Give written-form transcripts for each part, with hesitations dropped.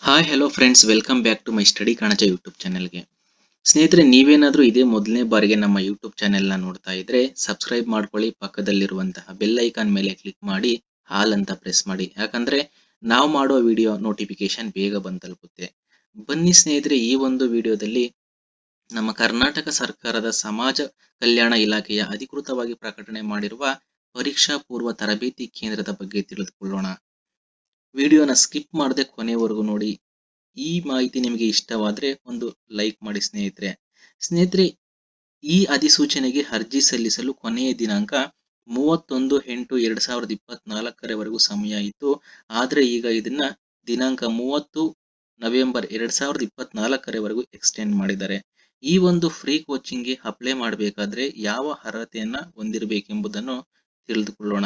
Hi hello friends, welcome back to my study Kanaja YouTube ಚಾನೆಲ್ಗೆ. ಸ್ನೇಹಿತರೆ, ನೀವೇನಾದರೂ ಇದೇ ಮೊದಲನೇ ಬಾರಿಗೆ ನಮ್ಮ ಯೂಟ್ಯೂಬ್ ಚಾನೆಲ್ನ ನೋಡ್ತಾ ಇದ್ರೆ ಸಬ್ಸ್ಕ್ರೈಬ್ ಮಾಡ್ಕೊಳ್ಳಿ. ಪಕ್ಕದಲ್ಲಿರುವಂತಹ ಬೆಲ್ ಐಕಾನ್ ಮೇಲೆ ಕ್ಲಿಕ್ ಮಾಡಿ ಹಾಲ್ ಅಂತ ಪ್ರೆಸ್ ಮಾಡಿ, ಯಾಕಂದ್ರೆ ನಾವು ಮಾಡೋ ವಿಡಿಯೋ ನೋಟಿಫಿಕೇಶನ್ ಬೇಗ ಬಂದು ತಲುಪುತ್ತೆ. ಬನ್ನಿ ಸ್ನೇಹಿತರೆ, ಈ ಒಂದು ವಿಡಿಯೋದಲ್ಲಿ ನಮ್ಮ ಕರ್ನಾಟಕ ಸರ್ಕಾರದ ಸಮಾಜ ಕಲ್ಯಾಣ ಇಲಾಖೆಯ ಅಧಿಕೃತವಾಗಿ ಪ್ರಕಟಣೆ ಮಾಡಿರುವ ಪರೀಕ್ಷಾ ಪೂರ್ವ ತರಬೇತಿ ಕೇಂದ್ರದ ಬಗ್ಗೆ ತಿಳಿದುಕೊಳ್ಳೋಣ. ವಿಡಿಯೋನ ಸ್ಕಿಪ್ ಮಾಡದೆ ಕೊನೆವರೆಗೂ ನೋಡಿ. ಈ ಮಾಹಿತಿ ನಿಮಗೆ ಇಷ್ಟವಾದ್ರೆ ಒಂದು ಲೈಕ್ ಮಾಡಿ ಸ್ನೇಹಿತರೆ, ಈ ಅಧಿಸೂಚನೆಗೆ ಅರ್ಜಿ ಸಲ್ಲಿಸಲು ಕೊನೆಯ ದಿನಾಂಕ 31/8/2024 ಸಮಯ ಇತ್ತು. ಆದ್ರೆ ಈಗ ಇದನ್ನ ದಿನಾಂಕ 30 ನವೆಂಬರ್ 2024 ಎಕ್ಸ್ಟೆಂಡ್ ಮಾಡಿದ್ದಾರೆ. ಈ ಒಂದು ಫ್ರೀ ಕೋಚಿಂಗ್ಗೆ ಅಪ್ಲೈ ಮಾಡಬೇಕಾದ್ರೆ ಯಾವ ಅರ್ಹತೆಯನ್ನ ಹೊಂದಿರಬೇಕೆಂಬುದನ್ನು ತಿಳಿದುಕೊಳ್ಳೋಣ.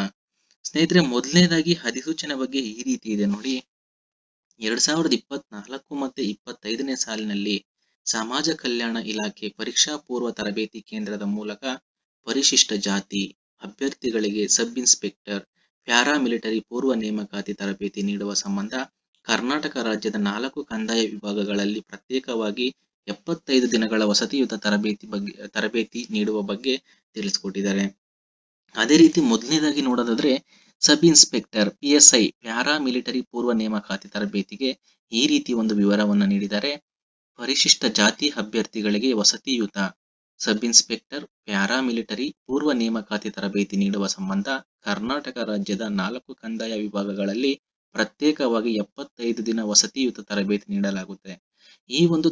ಸ್ನೇಹಿತರೆ, ಮೊದಲನೇದಾಗಿ ಅಧಿಸೂಚನೆ ಬಗ್ಗೆ ಈ ರೀತಿ ಇದೆ ನೋಡಿ. 2024 ಮತ್ತೆ 25ನೇ ಸಾಲಿನಲ್ಲಿ ಸಮಾಜ ಕಲ್ಯಾಣ ಇಲಾಖೆ ಪರೀಕ್ಷಾ ಪೂರ್ವ ತರಬೇತಿ ಕೇಂದ್ರದ ಮೂಲಕ ಪರಿಶಿಷ್ಟ ಜಾತಿ ಅಭ್ಯರ್ಥಿಗಳಿಗೆ ಸಬ್ ಇನ್ಸ್ಪೆಕ್ಟರ್ ಪ್ಯಾರಾಮಿಲಿಟರಿ ಪೂರ್ವ ನೇಮಕಾತಿ ತರಬೇತಿ ನೀಡುವ ಸಂಬಂಧ ಕರ್ನಾಟಕ ರಾಜ್ಯದ 4 ಕಂದಾಯ ವಿಭಾಗಗಳಲ್ಲಿ ಪ್ರತ್ಯೇಕವಾಗಿ 75 ದಿನಗಳ ವಸತಿಯುತ ತರಬೇತಿ ನೀಡುವ ಬಗ್ಗೆ ತಿಳಿಸಿಕೊಟ್ಟಿದ್ದಾರೆ. ಅದೇ ರೀತಿ ಮೊದಲನೇದಾಗಿ ನೋಡೋದಾದ್ರೆ ಸಬ್ ಇನ್ಸ್ಪೆಕ್ಟರ್ PSI ಪ್ಯಾರಾಮಿಲಿಟರಿ ಪೂರ್ವ ನೇಮಕಾತಿ ತರಬೇತಿಗೆ ಈ ರೀತಿ ಒಂದು ವಿವರವನ್ನು ನೀಡಿದ್ದಾರೆ. ಪರಿಶಿಷ್ಟ ಜಾತಿ ಅಭ್ಯರ್ಥಿಗಳಿಗೆ ವಸತಿಯುತ ಸಬ್ ಇನ್ಸ್ಪೆಕ್ಟರ್ ಪ್ಯಾರಾಮಿಲಿಟರಿ ಪೂರ್ವ ನೇಮಕಾತಿ ತರಬೇತಿ ನೀಡುವ ಸಂಬಂಧ ಕರ್ನಾಟಕ ರಾಜ್ಯದ 4 ಕಂದಾಯ ವಿಭಾಗಗಳಲ್ಲಿ ಪ್ರತ್ಯೇಕವಾಗಿ 75 ದಿನ ವಸತಿಯುತ ತರಬೇತಿ ನೀಡಲಾಗುತ್ತೆ. ಈ ಒಂದು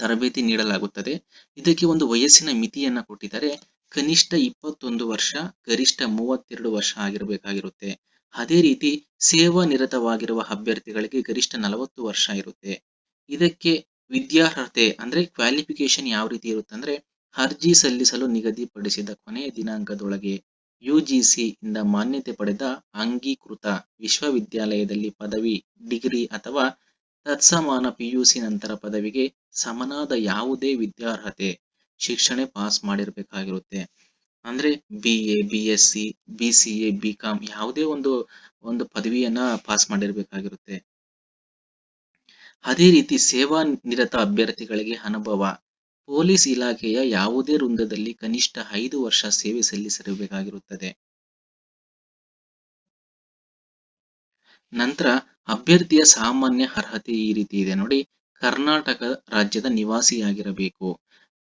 ತರಬೇತಿ ನೀಡಲಾಗುತ್ತದೆ. ಇದಕ್ಕೆ ಒಂದು ವಯಸ್ಸಿನ ಮಿತಿಯನ್ನ ಕೊಟ್ಟಿದ್ದಾರೆ. ಕನಿಷ್ಠ 21 ವರ್ಷ, ಗರಿಷ್ಠ 32 ವರ್ಷ ಆಗಿರಬೇಕಾಗಿರುತ್ತೆ. ಅದೇ ರೀತಿ ಸೇವಾ ನಿರತವಾಗಿರುವ ಅಭ್ಯರ್ಥಿಗಳಿಗೆ ಗರಿಷ್ಠ 40 ವರ್ಷ ಇರುತ್ತೆ. ಇದಕ್ಕೆ ವಿದ್ಯಾರ್ಹತೆ ಅಂದ್ರೆ ಕ್ವಾಲಿಫಿಕೇಶನ್ ಯಾವ ರೀತಿ ಇರುತ್ತೆ ಅಂದ್ರೆ, ಅರ್ಜಿ ಸಲ್ಲಿಸಲು ನಿಗದಿಪಡಿಸಿದ ಕೊನೆಯ ದಿನಾಂಕದೊಳಗೆ UGC ಇಂದ ಮಾನ್ಯತೆ ಪಡೆದ ಅಂಗೀಕೃತ ವಿಶ್ವವಿದ್ಯಾಲಯದಲ್ಲಿ ಪದವಿ, ಡಿಗ್ರಿ ಅಥವಾ ತತ್ಸಮಾನ PUC ನಂತರ ಪದವಿಗೆ ಸಮನಾದ ಯಾವುದೇ ವಿದ್ಯಾರ್ಹತೆ ಶಿಕ್ಷಣ ಪಾಸ್ ಮಾಡಿರ್ಬೇಕಾಗಿರುತ್ತೆ. ಅಂದ್ರೆ BA, BSc, BCA, BCom ಯಾವುದೇ ಒಂದು ಪದವಿಯನ್ನ ಪಾಸ್ ಮಾಡಿರ್ಬೇಕಾಗಿರುತ್ತೆ. ಅದೇ ರೀತಿ ಸೇವಾ ನಿರತ ಅಭ್ಯರ್ಥಿಗಳಿಗೆ ಅನುಭವ, ಪೊಲೀಸ್ ಇಲಾಖೆಯ ಯಾವುದೇ ವೃಂದದಲ್ಲಿ ಕನಿಷ್ಠ 5 ವರ್ಷ ಸೇವೆ ಸಲ್ಲಿಸಿರಬೇಕಾಗಿರುತ್ತದೆ. ನಂತರ ಅಭ್ಯರ್ಥಿಯ ಸಾಮಾನ್ಯ ಅರ್ಹತೆ ಈ ರೀತಿ ಇದೆ ನೋಡಿ. ಕರ್ನಾಟಕ ರಾಜ್ಯದ ನಿವಾಸಿಯಾಗಿರಬೇಕು.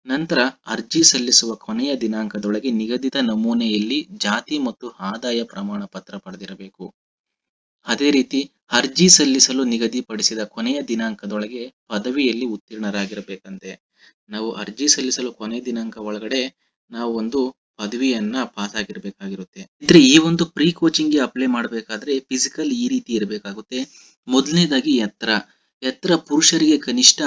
ನಂತರ ಅರ್ಜಿ ಸಲ್ಲಿಸುವ ಕೊನೆಯ ದಿನಾಂಕದೊಳಗೆ ನಿಗದಿತ ನಮೂನೆಯಲ್ಲಿ ಜಾತಿ ಮತ್ತು ಆದಾಯ ಪ್ರಮಾಣ ಪತ್ರ ಪಡೆದಿರಬೇಕು. ಅದೇ ರೀತಿ ಅರ್ಜಿ ಸಲ್ಲಿಸಲು ನಿಗದಿಪಡಿಸಿದ ಕೊನೆಯ ದಿನಾಂಕದೊಳಗೆ ಪದವಿಯಲ್ಲಿ ಉತ್ತೀರ್ಣರಾಗಿರಬೇಕಂತೆ. ನಾವು ಅರ್ಜಿ ಸಲ್ಲಿಸಲು ಕೊನೆಯ ದಿನಾಂಕ ಒಳಗಡೆ ನಾವು ಒಂದು ಪದವಿಯನ್ನ ಪಾಸ್ ಆಗಿರ್ಬೇಕಾಗಿರುತ್ತೆ. ಇದ್ರೆ ಈ ಒಂದು ಪ್ರೀ ಕೋಚಿಂಗ್ಗೆ ಅಪ್ಲೈ ಮಾಡಬೇಕಾದ್ರೆ ಫಿಸಿಕಲ್ ಈ ರೀತಿ ಇರಬೇಕಾಗುತ್ತೆ. ಮೊದಲನೇದಾಗಿ ಎತ್ತರ ಪುರುಷರಿಗೆ ಕನಿಷ್ಠ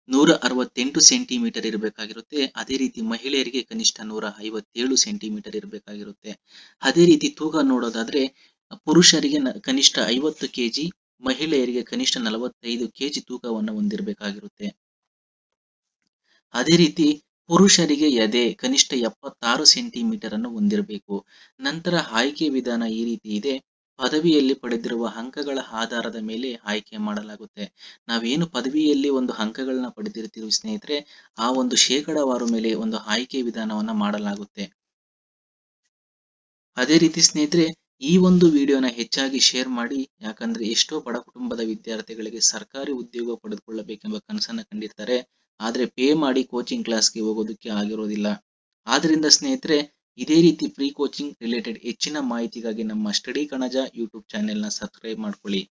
168 ಸೆಂಟಿಮೀಟರ್ ಇರಬೇಕಾಗಿರುತ್ತೆ. ಅದೇ ರೀತಿ ಮಹಿಳೆಯರಿಗೆ ಕನಿಷ್ಠ 157 ಸೆಂಟಿಮೀಟರ್ ಇರಬೇಕಾಗಿರುತ್ತೆ. ಅದೇ ರೀತಿ ತೂಕ ನೋಡೋದಾದ್ರೆ ಪುರುಷರಿಗೆ ಕನಿಷ್ಠ 50 kg, ಮಹಿಳೆಯರಿಗೆ ಕನಿಷ್ಠ 45 kg ತೂಕವನ್ನು ಹೊಂದಿರಬೇಕಾಗಿರುತ್ತೆ. ಅದೇ ರೀತಿ ಪುರುಷರಿಗೆ ಎದೆ ಕನಿಷ್ಠ 76 ಸೆಂಟಿಮೀಟರ್ ಅನ್ನು ಹೊಂದಿರಬೇಕು. ನಂತರ ಆಯ್ಕೆ ವಿಧಾನ ಈ ರೀತಿ ಇದೆ. ಪದವಿಯಲ್ಲಿ ಪಡೆದಿರುವ ಅಂಕಗಳ ಆಧಾರದ ಮೇಲೆ ಆಯ್ಕೆ ಮಾಡಲಾಗುತ್ತೆ. ನಾವೇನು ಪದವಿಯಲ್ಲಿ ಒಂದು ಅಂಕಗಳನ್ನ ಪಡೆದಿರ್ತೀವಿ ಸ್ನೇಹಿತರೆ, ಆ ಒಂದು ಶೇಕಡಾವಾರು ಮೇಲೆ ಒಂದು ಆಯ್ಕೆ ವಿಧಾನವನ್ನ ಮಾಡಲಾಗುತ್ತೆ. ಅದೇ ರೀತಿ ಸ್ನೇಹಿತರೆ, ಈ ಒಂದು ವಿಡಿಯೋನ ಹೆಚ್ಚಾಗಿ ಶೇರ್ ಮಾಡಿ, ಯಾಕಂದ್ರೆ ಎಷ್ಟೋ ಬಡ ಕುಟುಂಬದ ವಿದ್ಯಾರ್ಥಿಗಳಿಗೆ ಸರ್ಕಾರಿ ಉದ್ಯೋಗ ಪಡೆದುಕೊಳ್ಳಬೇಕೆಂಬ ಕನಸನ್ನ ಕಂಡಿರ್ತಾರೆ. ಆದ್ರೆ ಪೇ ಮಾಡಿ ಕೋಚಿಂಗ್ ಕ್ಲಾಸ್ಗೆ ಹೋಗೋದಕ್ಕೆ ಆಗಿರೋದಿಲ್ಲ. ಆದ್ರಿಂದ ಸ್ನೇಹಿತರೆ, ಇದೇ ರೀತಿ ಫ್ರೀ ಕೋಚಿಂಗ್ ರಿಲೇಟೆಡ್ ಹೆಚ್ಚಿನ ಮಾಹಿತಿಗಾಗಿ ನಮ್ಮ ಸ್ಟಡಿ ಕಣಜ ಯೂಟ್ಯೂಬ್ ಚಾನೆಲ್ನ ಸಬ್ಸ್ಕ್ರೈಬ್ ಮಾಡ್ಕೊಳ್ಳಿ.